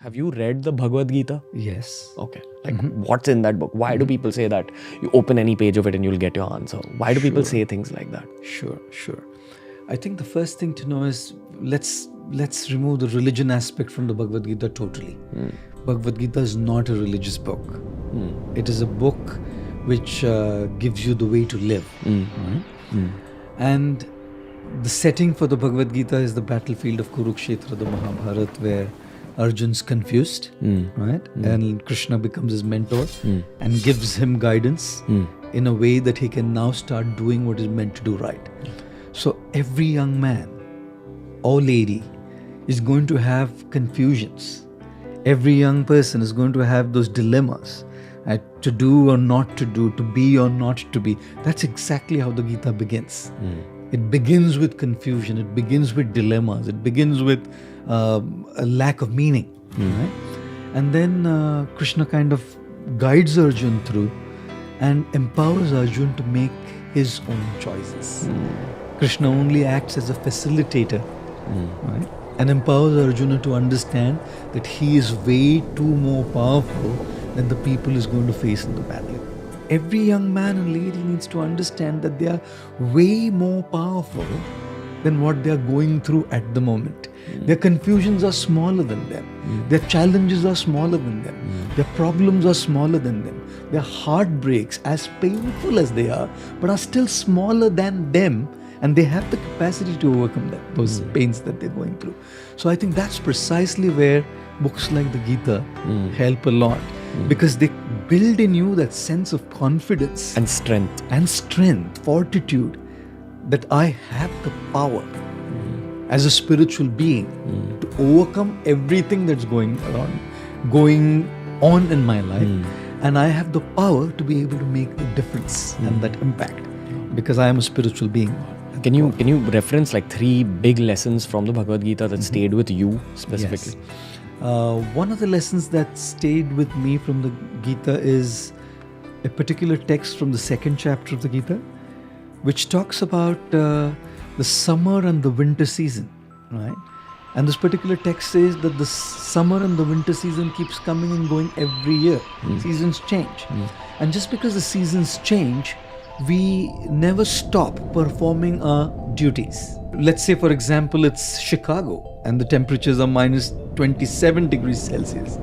Have you read the Bhagavad Gita? Yes. Okay. Like, what's in that book? Why do people say that you open any page of it and you'll get your answer? Why do people say things like that? Sure. I think the first thing to know is let's remove the religion aspect from the Bhagavad Gita totally. Bhagavad Gita is not a religious book. It is a book which gives you the way to live. Right? And the setting for the Bhagavad Gita is the battlefield of Kurukshetra, the Mahabharata, where Arjun's confused, right? And Krishna becomes his mentor and gives him guidance in a way that he can now start doing what is meant to do right. So every young man or lady is going to have confusions. Every young person is going to have those dilemmas, to do or not to do, to be or not to be. That's exactly how the Gita begins. It begins with confusion. It begins with dilemmas. It begins with a lack of meaning. Right? And then Krishna kind of guides Arjun through and empowers Arjun to make his own choices. Krishna only acts as a facilitator, right? And empowers Arjuna to understand that he is way too more powerful than the people he's going to face in the battle. Every young man and lady needs to understand that they are way more powerful than what they are going through at the moment. Their confusions are smaller than them. Their challenges are smaller than them. Their problems are smaller than them. Their heartbreaks, as painful as they are, but are still smaller than them, and they have the capacity to overcome those pains that they're going through. So I think that's precisely where books like the Gita help a lot, because they build in you that sense of confidence And strength. fortitude, that I have the power as a spiritual being to overcome everything that's going on in my life, and I have the power to be able to make the difference and that impact, because I am a spiritual being. Can you reference like 3 big lessons from the Bhagavad Gita that stayed with you specifically? Yes. One of the lessons that stayed with me from the Gita is a particular text from the 2nd chapter of the Gita, which talks about the summer and the winter season, right? And this particular text says that the summer and the winter season keeps coming and going every year. Seasons change. And just because the seasons change, we never stop performing our duties. Let's say, for example, it's Chicago and the temperatures are minus 27 degrees Celsius.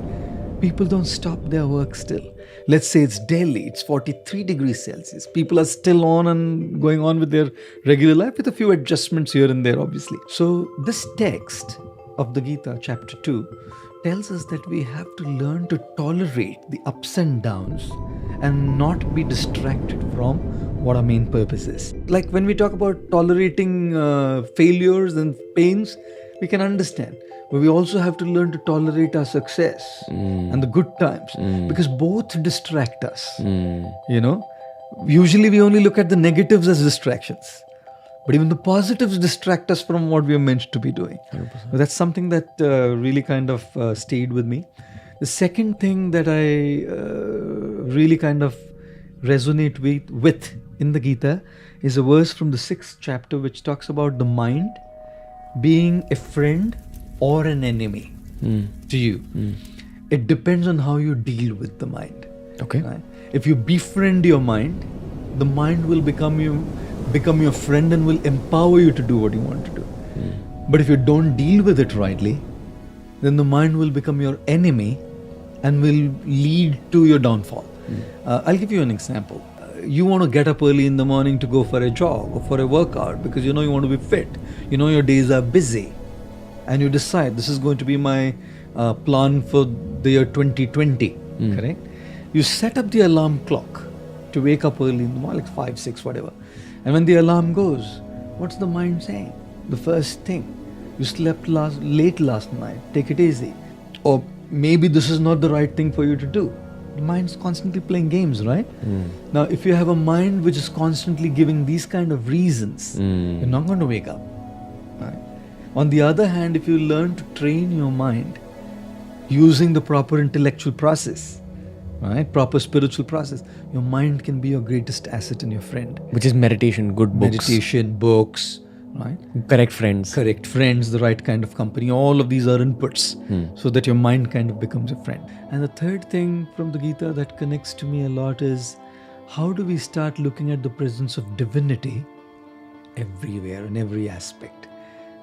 People don't stop their work still. Let's say it's Delhi, it's 43 degrees Celsius. People are still on and going on with their regular life with a few adjustments here and there, obviously. So this text of the Gita, chapter 2, tells us that we have to learn to tolerate the ups and downs and not be distracted from what our main purpose is. Like when we talk about tolerating failures and pains, we can understand. But we also have to learn to tolerate our success and the good times, because both distract us. You know, usually we only look at the negatives as distractions, but even the positives distract us from what we are meant to be doing. So that's something that really kind of stayed with me. The second thing that I really kind of resonate with in the Gita is a verse from the 6th chapter, which talks about the mind being a friend or an enemy to you. It depends on how you deal with the mind. Okay. Right? If you befriend your mind, the mind will become your friend and will empower you to do what you want to do. But if you don't deal with it rightly, then the mind will become your enemy and will lead to your downfall. I'll give you an example. You want to get up early in the morning to go for a jog or for a workout because you know you want to be fit. You know your days are busy. And you decide this is going to be my plan for the year 2020, correct? You set up the alarm clock to wake up early in the morning, like 5, 6, whatever. And when the alarm goes, what's the mind saying? The first thing, you slept late last night, take it easy. Or maybe this is not the right thing for you to do. The mind's constantly playing games, right? Now, if you have a mind which is constantly giving these kind of reasons, you're not going to wake up, right? On the other hand, if you learn to train your mind using the proper intellectual process, right, proper spiritual process, your mind can be your greatest asset and your friend. Which is meditation, good books. Meditation, books, right? Correct friends. Correct friends, the right kind of company. All of these are inputs so that your mind kind of becomes a friend. And the third thing from the Gita that connects to me a lot is how do we start looking at the presence of divinity everywhere in every aspect?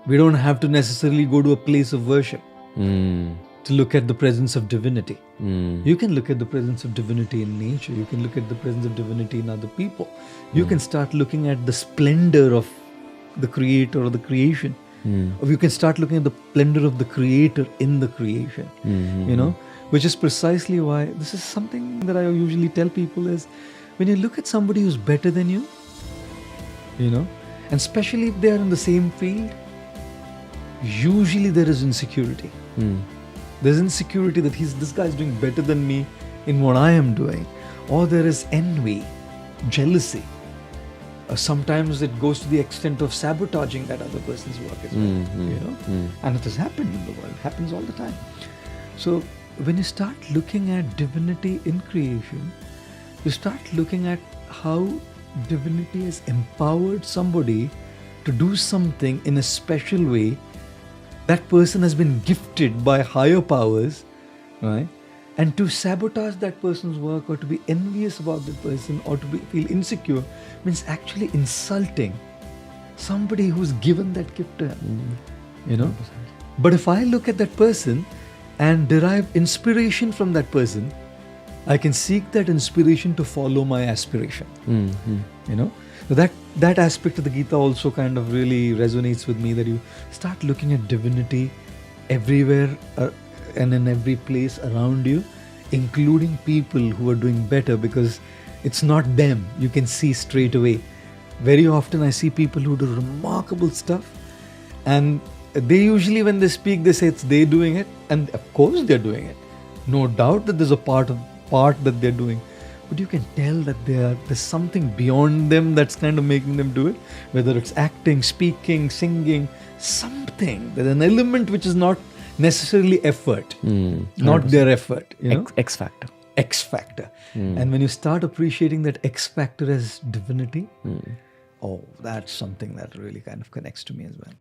We don't have to necessarily go to a place of worship to look at the presence of divinity. You can look at the presence of divinity in nature. You can look at the presence of divinity in other people. You can start looking at the splendor of the creator or the creation. Or you can start looking at the splendor of the creator in the creation. You know, which is precisely why this is something that I usually tell people is when you look at somebody who's better than you, you know, and especially if they are in the same field, usually there is insecurity. There's insecurity that this guy is doing better than me in what I am doing. Or there is envy, jealousy. Sometimes it goes to the extent of sabotaging that other person's work as well. You know? And it has happened in the world. It happens all the time. So when you start looking at divinity in creation, you start looking at how divinity has empowered somebody to do something in a special way. That person has been gifted by higher powers, right? And to sabotage that person's work or to be envious about that person or to feel insecure means actually insulting somebody who's given that gift to him, you know? But if I look at that person and derive inspiration from that person, I can seek that inspiration to follow my aspiration, you know? So that aspect of the Gita also kind of really resonates with me, that you start looking at divinity everywhere and in every place around you, including people who are doing better, because it's not them. You can see straight away. Very often I see people who do remarkable stuff, and they usually, when they speak, they say it's they doing it, and of course they're doing it. No doubt that there's a part that they're doing. But you can tell that there's something beyond them that's kind of making them do it. Whether it's acting, speaking, singing, something. There's an element which is not necessarily effort, not their effort. You know? X factor. X factor. And when you start appreciating that X factor as divinity, oh, that's something that really kind of connects to me as well.